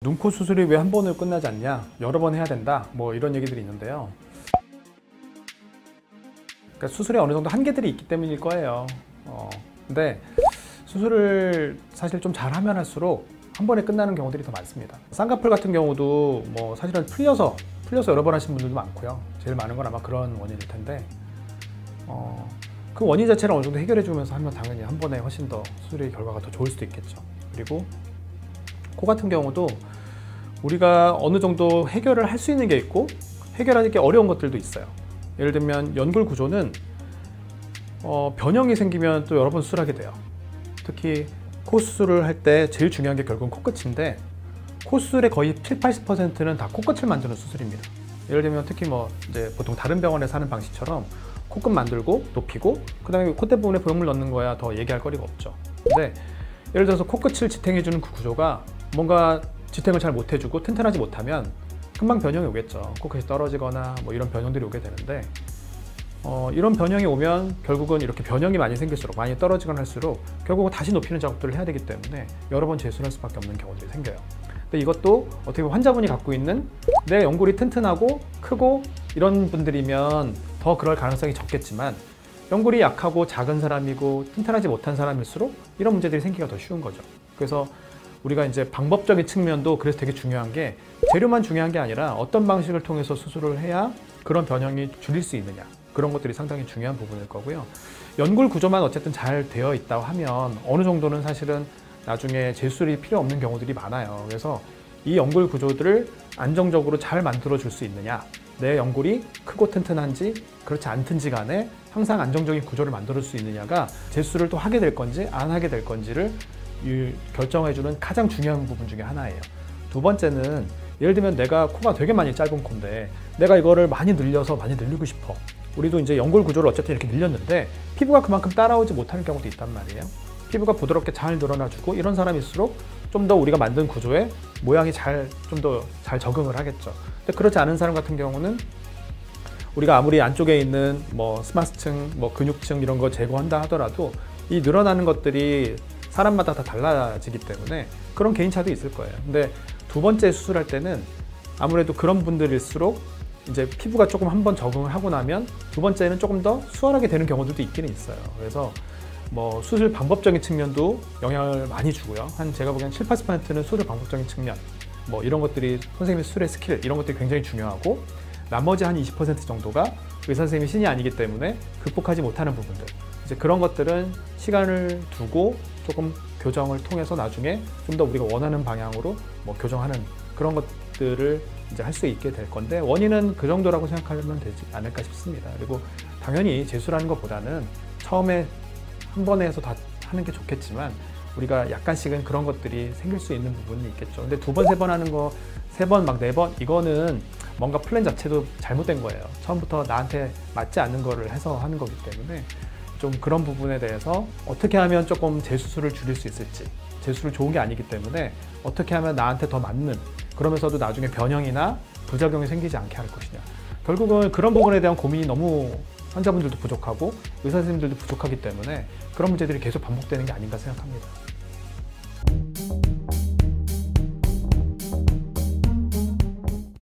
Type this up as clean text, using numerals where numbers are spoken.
눈코 수술이 왜 한 번으로 끝나지 않냐, 여러 번 해야 된다, 뭐 이런 얘기들이 있는데요. 그러니까 수술에 어느 정도 한계들이 있기 때문일 거예요. 근데 수술을 사실 좀 잘하면 할수록 한 번에 끝나는 경우들이 더 많습니다. 쌍꺼풀 같은 경우도 뭐 사실은 풀려서 여러 번 하신 분들도 많고요. 제일 많은 건 아마 그런 원인일 텐데, 그 원인 자체를 어느 정도 해결해 주면서 하면 당연히 한 번에 훨씬 더 수술의 결과가 더 좋을 수도 있겠죠. 그리고 코 같은 경우도 우리가 어느 정도 해결을 할 수 있는 게 있고 해결하기 어려운 것들도 있어요. 예를 들면 연골 구조는 변형이 생기면 또 여러 번 수술하게 돼요. 특히 코 수술을 할 때 제일 중요한 게 결국은 코끝인데, 코 수술의 거의 70~80%는 다 코끝을 만드는 수술입니다. 예를 들면 특히 뭐 이제 보통 다른 병원에서 하는 방식처럼 코끝 만들고 높이고 그 다음에 콧대 부분에 보형물 넣는 거야 더 얘기할 거리가 없죠. 근데 예를 들어서 코끝을 지탱해주는 그 구조가 뭔가 지탱을 잘 못해주고 튼튼하지 못하면 금방 변형이 오겠죠. 코끝이 떨어지거나 뭐 이런 변형들이 오게 되는데, 이런 변형이 오면 결국은 이렇게 변형이 많이 생길수록, 많이 떨어지거나 할수록 결국은 다시 높이는 작업들을 해야 되기 때문에 여러 번 재수할 수밖에 없는 경우들이 생겨요. 근데 이것도 어떻게 보면 환자분이 갖고 있는 내 연골이 튼튼하고 크고 이런 분들이면 더 그럴 가능성이 적겠지만, 연골이 약하고 작은 사람이고 튼튼하지 못한 사람일수록 이런 문제들이 생기기가 더 쉬운 거죠. 그래서 우리가 이제 방법적인 측면도 그래서 되게 중요한 게, 재료만 중요한 게 아니라 어떤 방식을 통해서 수술을 해야 그런 변형이 줄일 수 있느냐, 그런 것들이 상당히 중요한 부분일 거고요. 연골 구조만 어쨌든 잘 되어 있다고 하면 어느 정도는 사실은 나중에 재수술이 필요 없는 경우들이 많아요. 그래서 이 연골 구조들을 안정적으로 잘 만들어 줄 수 있느냐, 내 연골이 크고 튼튼한지 그렇지 않든지 간에 항상 안정적인 구조를 만들어 줄 수 있느냐가 재수술을 또 하게 될 건지 안 하게 될 건지를 결정해주는 가장 중요한 부분 중에 하나예요. 두 번째는, 예를 들면 내가 코가 되게 많이 짧은 코인데 내가 이거를 많이 늘려서 많이 늘리고 싶어. 우리도 이제 연골 구조를 어쨌든 이렇게 늘렸는데 피부가 그만큼 따라오지 못하는 경우도 있단 말이에요. 피부가 부드럽게 잘 늘어나주고 이런 사람일수록 좀 더 우리가 만든 구조에 모양이 좀 더 잘 적응을 하겠죠. 근데 그렇지 않은 사람 같은 경우는 우리가 아무리 안쪽에 있는 뭐 스마스층, 뭐 근육층 이런 거 제거한다 하더라도 이 늘어나는 것들이 사람마다 다 달라지기 때문에 그런 개인차도 있을 거예요. 근데 두 번째 수술할 때는 아무래도 그런 분들일수록 이제 피부가 조금 한번 적응을 하고 나면 두 번째는 조금 더 수월하게 되는 경우들도 있기는 있어요. 그래서 뭐 수술 방법적인 측면도 영향을 많이 주고요. 제가 보기엔 7~80%는 수술 방법적인 측면, 뭐 이런 것들이 선생님의 수술의 스킬, 이런 것들이 굉장히 중요하고, 나머지 한 20% 정도가 의사 선생님이 신이 아니기 때문에 극복하지 못하는 부분들, 이제 그런 것들은 시간을 두고 조금 교정을 통해서 나중에 좀 더 우리가 원하는 방향으로 뭐 교정하는 그런 것들을 이제 할 수 있게 될 건데, 원인은 그 정도라고 생각하면 되지 않을까 싶습니다. 그리고 당연히 재수라는 것보다는 처음에 한 번에 해서 다 하는 게 좋겠지만 우리가 약간씩은 그런 것들이 생길 수 있는 부분이 있겠죠. 근데 두 번, 세 번 하는 거, 세 번, 막 네 번, 이거는 뭔가 플랜 자체도 잘못된 거예요. 처음부터 나한테 맞지 않는 거를 해서 하는 거기 때문에 좀 그런 부분에 대해서 어떻게 하면 조금 재수술을 줄일 수 있을지, 재수술 좋은 게 아니기 때문에 어떻게 하면 나한테 더 맞는, 그러면서도 나중에 변형이나 부작용이 생기지 않게 할 것이냐, 결국은 그런 부분에 대한 고민이 너무 환자분들도 부족하고 의사 선생님들도 부족하기 때문에 그런 문제들이 계속 반복되는 게 아닌가 생각합니다.